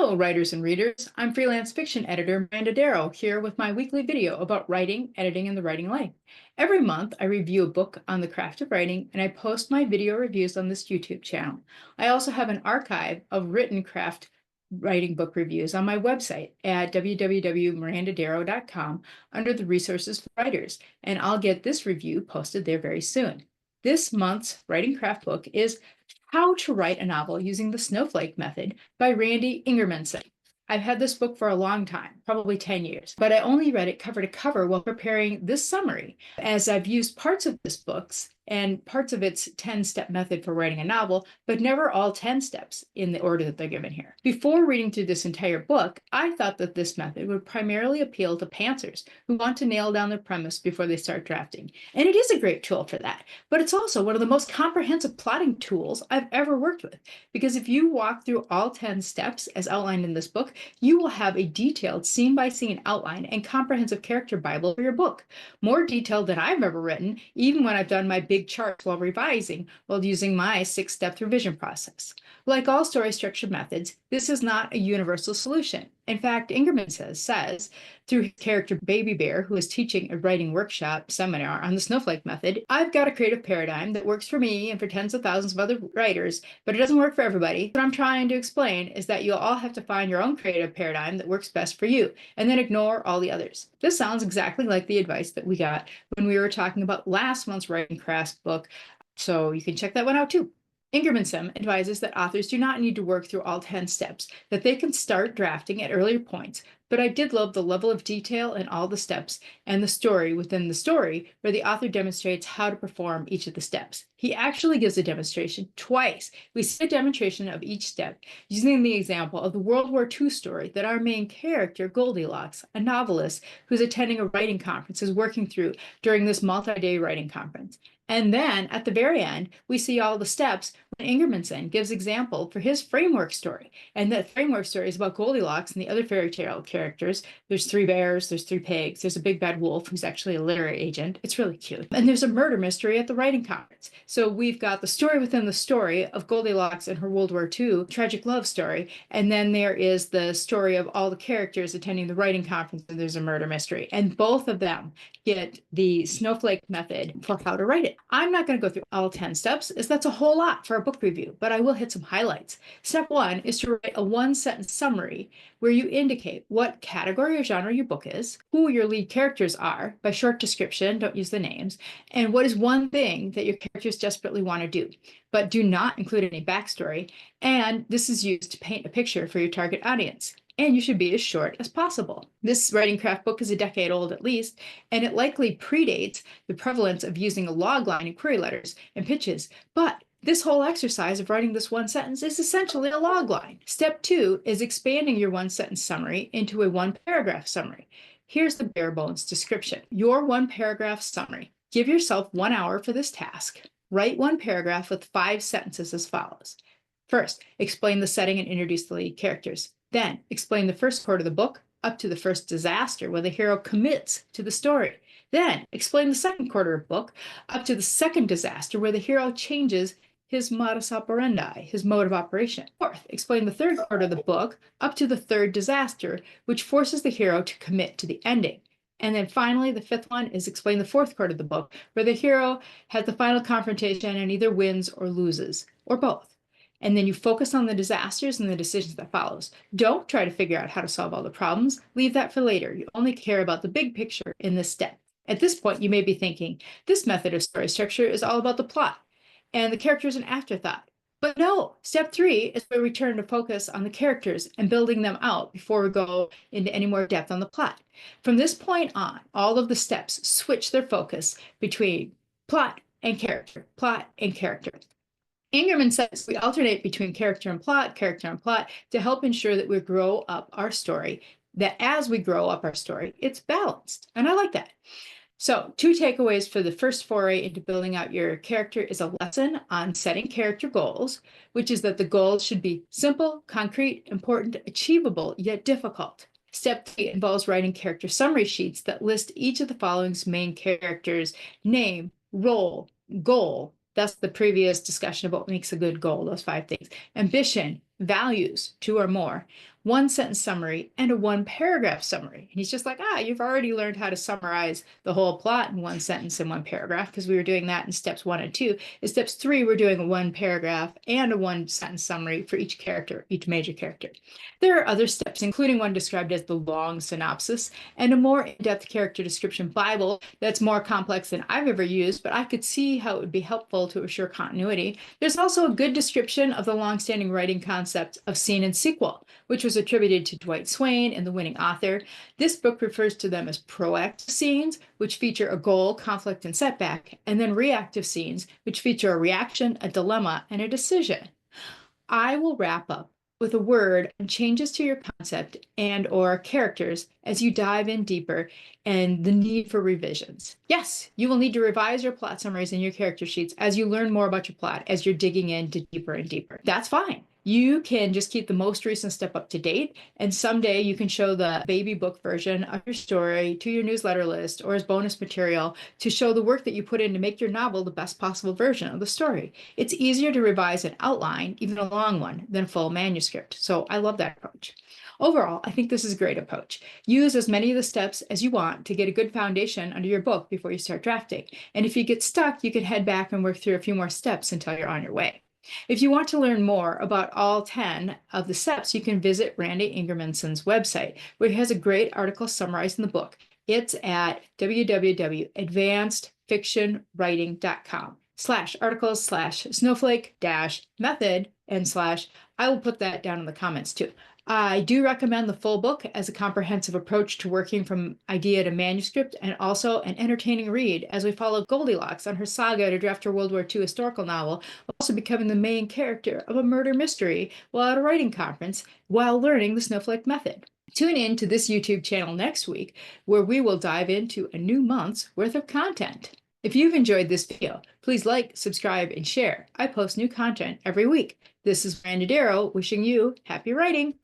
Hello, writers and readers. I'm freelance fiction editor Miranda Darrow here with my weekly video about writing, editing, and the writing life. Every month, I review a book on the craft of writing, and I post my video reviews on this YouTube channel. I also have an archive of written craft writing book reviews on my website at www.mirandadarrow.com under the resources for writers, and I'll get this review posted there very soon. This month's writing craft book is How to Write a Novel Using the Snowflake Method by Randy Ingermanson. I've had this book for a long time, probably 10 years, but I only read it cover to cover while preparing this summary, as I've used parts of this book and parts of its 10-step method for writing a novel, but never all 10 steps in the order that they're given here. Before reading through this entire book, I thought that this method would primarily appeal to pantsers who want to nail down their premise before they start drafting. And it is a great tool for that, but it's also one of the most comprehensive plotting tools I've ever worked with, because if you walk through all 10 steps as outlined in this book, you will have a detailed scene-by-scene outline and comprehensive character Bible for your book. More detailed than I've ever written, even when I've done my big charts while revising, while using my 6-step revision process. Like all story structure methods, this is not a universal solution. In fact, Ingermanson says, through his character Baby Bear, who is teaching a writing workshop seminar on the Snowflake method, I've got a creative paradigm that works for me and for tens of thousands of other writers, but it doesn't work for everybody. What I'm trying to explain is that you'll all have to find your own creative paradigm that works best for you, and then ignore all the others. This sounds exactly like the advice that we got when we were talking about last month's writing craft book, so you can check that one out too. Ingermanson advises that authors do not need to work through all 10 steps, that they can start drafting at earlier points, but I did love the level of detail in all the steps and the story within the story where the author demonstrates how to perform each of the steps. He actually gives a demonstration twice. We see a demonstration of each step using the example of the World War II story that our main character, Goldilocks, a novelist who's attending a writing conference, is working through during this multi-day writing conference. And then at the very end, we see all the steps when Ingermanson gives example for his framework story. And that framework story is about Goldilocks and the other fairy tale characters. There's 3 bears, there's 3 pigs, there's a big bad wolf who's actually a literary agent. It's really cute. And there's a murder mystery at the writing conference. So we've got the story within the story of Goldilocks and her World War II tragic love story. And then there is the story of all the characters attending the writing conference, and there's a murder mystery. And both of them get the Snowflake method for how to write it. I'm not going to go through all 10 steps, as that's a whole lot for a book review, but I will hit some highlights. Step 1 is to write a 1-sentence summary where you indicate what category or genre your book is, who your lead characters are by short description, don't use the names, and what is one thing that your characters desperately want to do, but do not include any backstory. And this is used to paint a picture for your target audience. And you should be as short as possible. This writing craft book is a decade old at least, and it likely predates the prevalence of using a log line in query letters and pitches. But this whole exercise of writing this 1 sentence is essentially a log line. Step 2 is expanding your 1-sentence summary into a 1-paragraph summary. Here's the bare bones description. Your 1-paragraph summary. Give yourself 1 hour for this task. Write 1 paragraph with 5 sentences as follows. First, explain the setting and introduce the lead characters. Then, explain the first part of the book up to the first disaster where the hero commits to the story. Then, explain the second quarter of the book up to the second disaster where the hero changes his modus operandi, his mode of operation. Fourth, explain the third part of the book up to the third disaster, which forces the hero to commit to the ending. And then finally, the 5th one is explain the 4th part of the book, where the hero has the final confrontation and either wins or loses, or both. And then you focus on the disasters and the decisions that follows. Don't try to figure out how to solve all the problems. Leave that for later. You only care about the big picture in this step. At this point, you may be thinking, this method of story structure is all about the plot, and the character is an afterthought. But no, step 3 is where we turn to focus on the characters and building them out before we go into any more depth on the plot. From this point on, all of the steps switch their focus between plot and character, plot and character. Ingerman says we alternate between character and plot to help ensure that we grow up our story, that as we grow up our story, it's balanced. And I like that. So 2 takeaways for the first foray into building out your character is a lesson on setting character goals, which is that the goals should be simple, concrete, important, achievable, yet difficult. Step 3 involves writing character summary sheets that list each of the following's main characters: name, role, goal. That's the previous discussion of what makes a good goal, those 5 things. Ambition, values, 2 or more, one sentence summary, and a one paragraph summary. And he's just like, you've already learned how to summarize the whole plot in one sentence and one paragraph, because we were doing that in steps 1 and 2. In steps 3, we're doing a one paragraph and a one sentence summary for each character, each major character. There are other steps, including one described as the long synopsis and a more in-depth character description Bible that's more complex than I've ever used, but I could see how it would be helpful to assure continuity. There's also a good description of the long-standing writing concept of scene and sequel, which was attributed to Dwight Swain and the winning author. This book refers to them as proactive scenes, which feature a goal, conflict, and setback, and then reactive scenes, which feature a reaction, a dilemma, and a decision. I will wrap up with a word and changes to your concept and or characters as you dive in deeper and the need for revisions. Yes, you will need to revise your plot summaries and your character sheets as you learn more about your plot, as you're digging into deeper and deeper. That's fine. You can just keep the most recent step up to date, and someday you can show the baby book version of your story to your newsletter list or as bonus material to show the work that you put in to make your novel the best possible version of the story. It's easier to revise an outline, even a long one, than a full manuscript. So I love that approach. Overall, I think this is a great approach. Use as many of the steps as you want to get a good foundation under your book before you start drafting. And if you get stuck, you can head back and work through a few more steps until you're on your way. If you want to learn more about all 10 of the steps, you can visit Randy Ingermanson's website, where he has a great article summarizing the book. It's at www.advancedfictionwriting.com/articles/snowflake-method and I will put that down in the comments too. I do recommend the full book as a comprehensive approach to working from idea to manuscript, and also an entertaining read as we follow Goldilocks on her saga to draft her World War II historical novel, also becoming the main character of a murder mystery while at a writing conference while learning the Snowflake method. Tune in to this YouTube channel next week, where we will dive into a new month's worth of content. If you've enjoyed this video, please like, subscribe, and share. I post new content every week. This is Miranda Darrow wishing you happy writing.